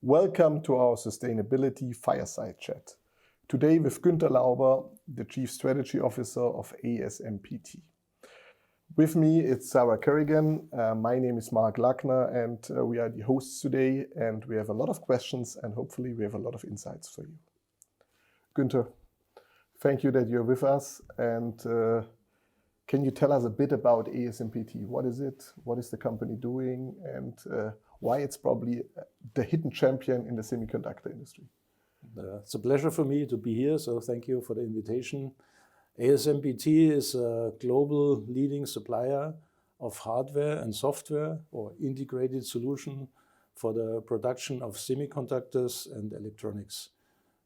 Welcome to our Sustainability Fireside Chat. Today with Guenter Lauber, the Chief Strategy Officer of ASMPT. With me, it's Sarah Kerrigan. My name is Mark Lackner, and we are the hosts today, and we have a lot of questions, and hopefully we have a lot of insights for you. Guenter, thank you that you're with us, and can you tell us a bit about ASMPT? What is it? What is the company doing? And why it's probably the hidden champion in the semiconductor industry? It's a pleasure for me to be here, so thank you for the invitation. ASMPT is a global leading supplier of hardware and software or integrated solution for the production of semiconductors and electronics.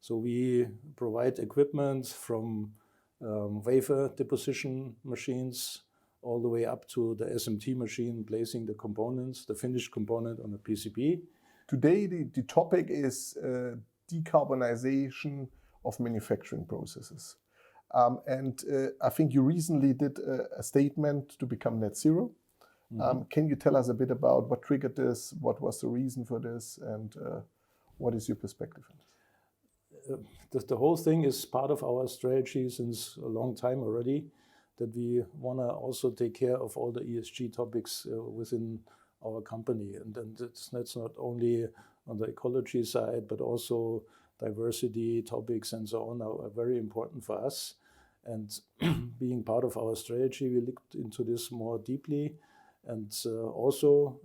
So we provide equipment from wafer deposition machines all the way up to the SMT machine, placing the components, the finished component on a PCB. Today, the topic is decarbonization of manufacturing processes. I think you recently did a statement to become net zero. Can you tell us a bit about what triggered this, what was the reason for this, and what is your perspective on this? The whole thing is part of our strategy since a long time already, that we want to also take care of all the ESG topics within our company. And that's not only on the ecology side, but also diversity topics and so on are very important for us. And being part of our strategy, we looked into this more deeply. And also,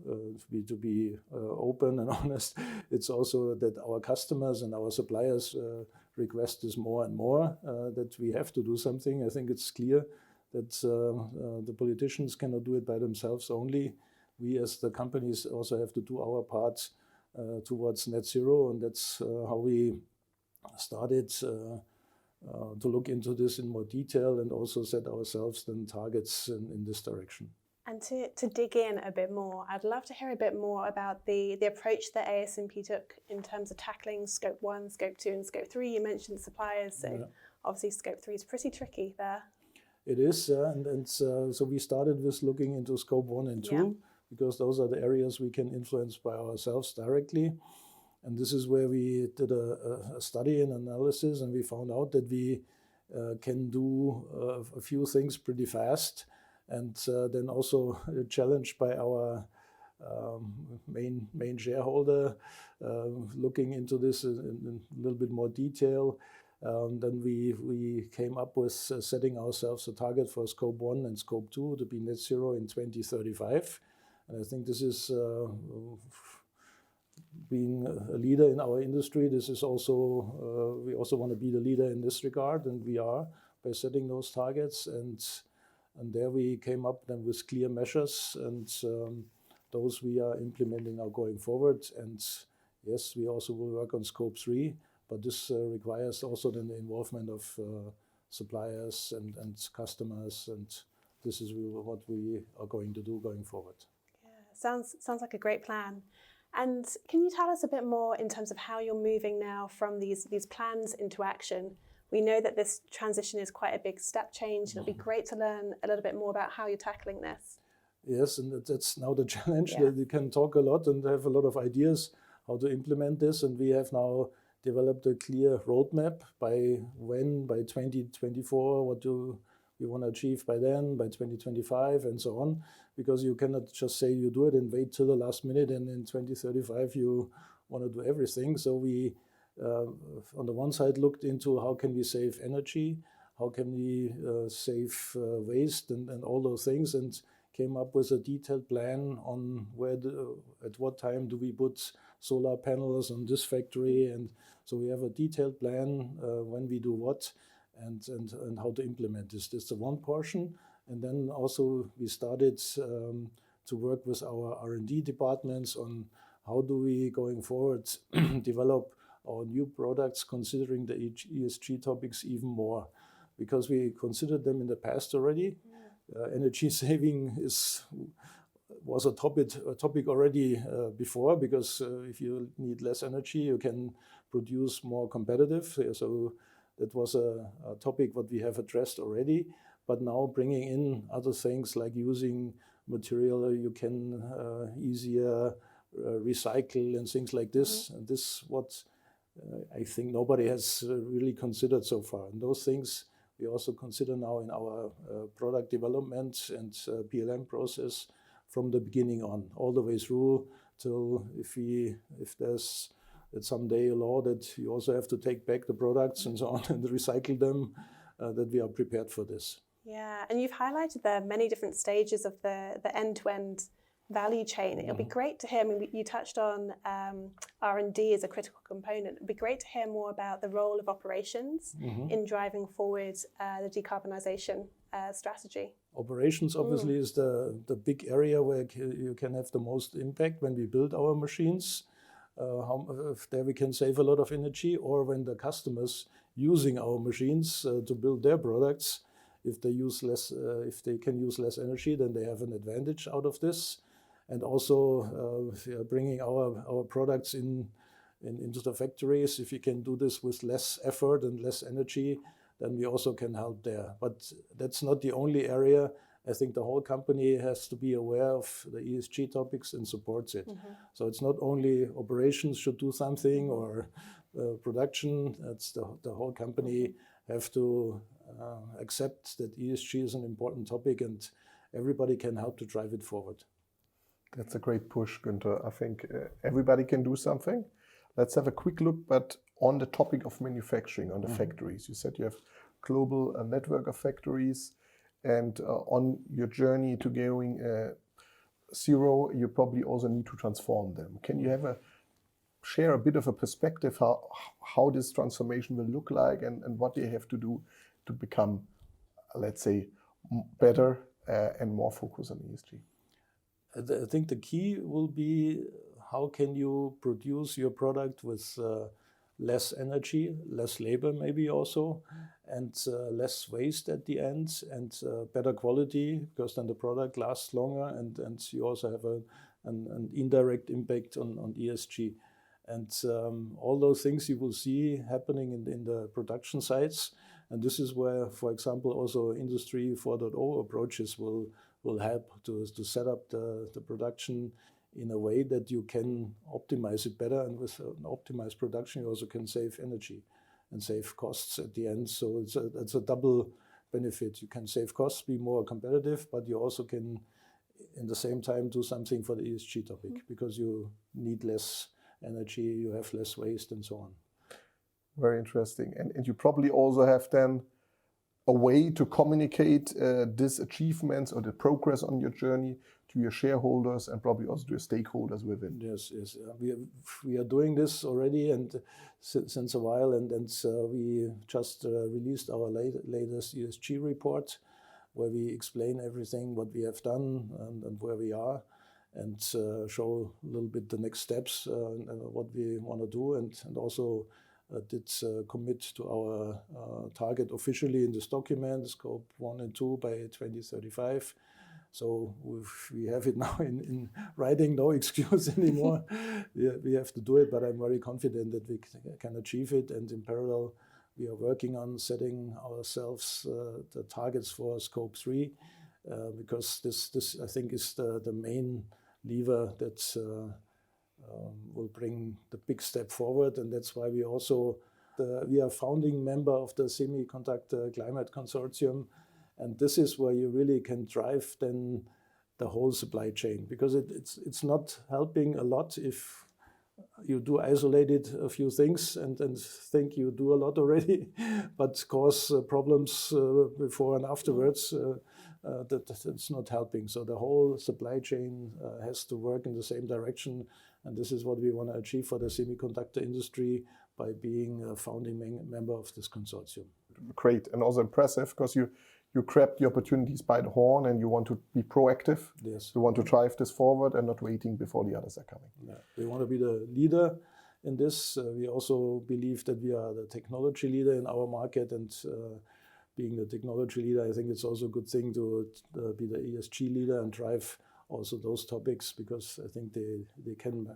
to be open and honest, it's also that our customers and our suppliers request this more and more, that we have to do something. I think it's clear that the politicians cannot do it by themselves only. We as the companies also have to do our part towards net zero, and that's how we started to look into this in more detail and also set ourselves then targets in this direction. And to dig in a bit more, I'd love to hear a bit more about the approach that ASMP took in terms of tackling Scope 1, Scope 2 and Scope 3. You mentioned suppliers, so obviously Scope 3 is pretty tricky there. It is, so we started with looking into Scope 1 and 2, because those are the areas we can influence by ourselves directly. And this is where we did a study and analysis, and we found out that we can do a few things pretty fast. And then also challenged by our main shareholder, looking into this in a little bit more detail. Then we came up with setting ourselves a target for Scope 1 and Scope 2 to be net zero in 2035. And I think this is being a leader in our industry. This is also, we also want to be the leader in this regard, and we are by setting those targets. And there we came up then with clear measures, and those we are implementing now going forward. And yes, we also will work on Scope 3, but this requires also then the involvement of suppliers and customers, and this is what we are going to do going forward. Yeah, sounds like a great plan. And can you tell us a bit more in terms of how you're moving now from these plans into action? We know that this transition is quite a big step change. It'll be great to learn a little bit more about how you're tackling this. Yes, and that's now the challenge, that we can talk a lot and have a lot of ideas how to implement this. And we have now developed a clear roadmap by 2024, what do we want to achieve by then, by 2025 and so on. Because you cannot just say you do it and wait till the last minute and in 2035 you want to do everything. So we on the one side looked into how can we save energy, how can we save waste and all those things, and came up with a detailed plan on at what time do we put solar panels on this factory. And so we have a detailed plan when we do what and how to implement this. This is the one portion. And then also we started to work with our R&D departments on how do we going forward develop our new products, considering the ESG topics even more, because we considered them in the past already. Energy saving was a topic already before, because if you need less energy, you can produce more competitive. So that was a topic what we have addressed already. But now bringing in other things like using material you can easier recycle and things like this. And this what I think nobody has really considered so far. And those things we also consider now in our product development and PLM process from the beginning on, all the way through till if there's someday a law that you also have to take back the products and so on and recycle them, that we are prepared for this. Yeah, and you've highlighted there many different stages of the end-to-end value chain. It'll be great to hear, I mean, you touched on R&D as a critical component. It'd be great to hear more about the role of operations in driving forward the decarbonisation strategy. Operations obviously is the big area where you can have the most impact when we build our machines. There we can save a lot of energy, or when the customers using our machines to build their products, if they can use less energy, then they have an advantage out of this. And also bringing our products into the factories. If you can do this with less effort and less energy, then we also can help there. But that's not the only area. I think the whole company has to be aware of the ESG topics and supports it. So it's not only operations should do something or production. It's the whole company have to accept that ESG is an important topic, and everybody can help to drive it forward. That's a great push, Guenter. I think everybody can do something. Let's have a quick look, but on the topic of manufacturing, on the factories. You said you have global network of factories, and on your journey to going zero, you probably also need to transform them. Can you share a bit of a perspective how this transformation will look like, and what they have to do to become, let's say, better and more focused on ESG? I think the key will be how can you produce your product with less energy, less labor maybe also, and less waste at the end, and better quality, because then the product lasts longer, and you also have an indirect impact on ESG. And all those things you will see happening in the production sites. And this is where, for example, also Industry 4.0 approaches will help to set up the production in a way that you can optimize it better. And with an optimized production, you also can save energy and save costs at the end. So it's a double benefit. You can save costs, be more competitive, but you also can, in the same time, do something for the ESG topic, because you need less energy, you have less waste, and so on. Very interesting. And you probably also have then a way to communicate these achievements or the progress on your journey to your shareholders and probably also to your stakeholders within. Yes. We are doing this already and since a while, and we just released our latest ESG report, where we explain everything what we have done and where we are, and show a little bit the next steps and what we want to do, and also did commit to our target officially in this document, Scope 1 and 2 by 2035. So we have it now in writing, no excuse anymore. We have to do it, but I'm very confident that we can achieve it. And in parallel, we are working on setting ourselves the targets for Scope 3, because this I think is the main lever that will bring the big step forward. And that's why we also, we are founding member of the Semiconductor Climate Consortium. And this is where you really can drive then the whole supply chain, because it's not helping a lot if you do isolated a few things and think you do a lot already, but cause problems before and afterwards. That's not helping. So the whole supply chain has to work in the same direction. And this is what we want to achieve for the semiconductor industry by being a founding member of this consortium. Great, and also impressive, because you grabbed the opportunities by the horn and you want to be proactive. Yes. You want to drive this forward and not waiting before the others are coming. Yeah. We want to be the leader in this. We also believe that we are the technology leader in our market, and being the technology leader, I think it's also a good thing to be the ESG leader and drive also those topics, because I think they can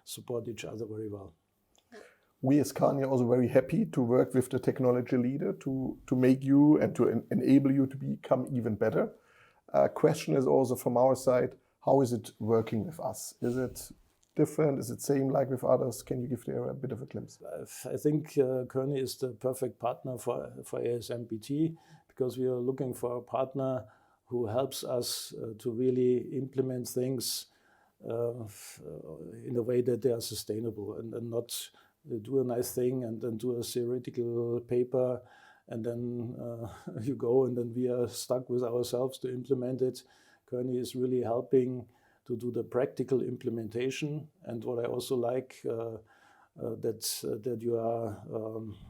support each other very well. We as Scania are also very happy to work with the technology leader to make you and to enable you to become even better. Question is also from our side, how is it working with us? Is it different? Is it same like with others? Can you give there a bit of a glimpse? I think Kearney is the perfect partner for ASMPT, because we are looking for a partner who helps us to really implement things in a way that they are sustainable, and not do a nice thing and then do a theoretical paper and then you go and then we are stuck with ourselves to implement it. Kearney is really helping to do the practical implementation. And what I also like, that you are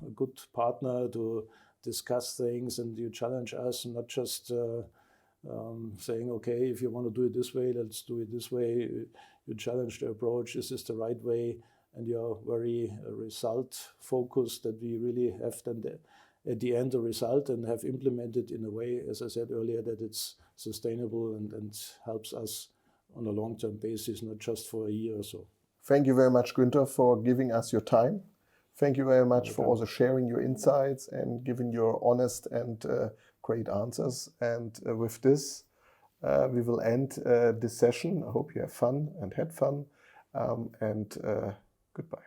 a good partner to discuss things, and you challenge us, not just saying, okay, if you want to do it this way, let's do it this way. You challenge the approach, is this the right way? And you're very result focused, that we really have then at the end a result and have implemented in a way, as I said earlier, that it's sustainable and helps us on a long-term basis, not just for a year or so. Thank you very much, Guenter, for giving us your time. Thank you very much for also sharing your insights and giving your honest and great answers. And with this, we will end this session. I hope you have fun and had fun. Goodbye.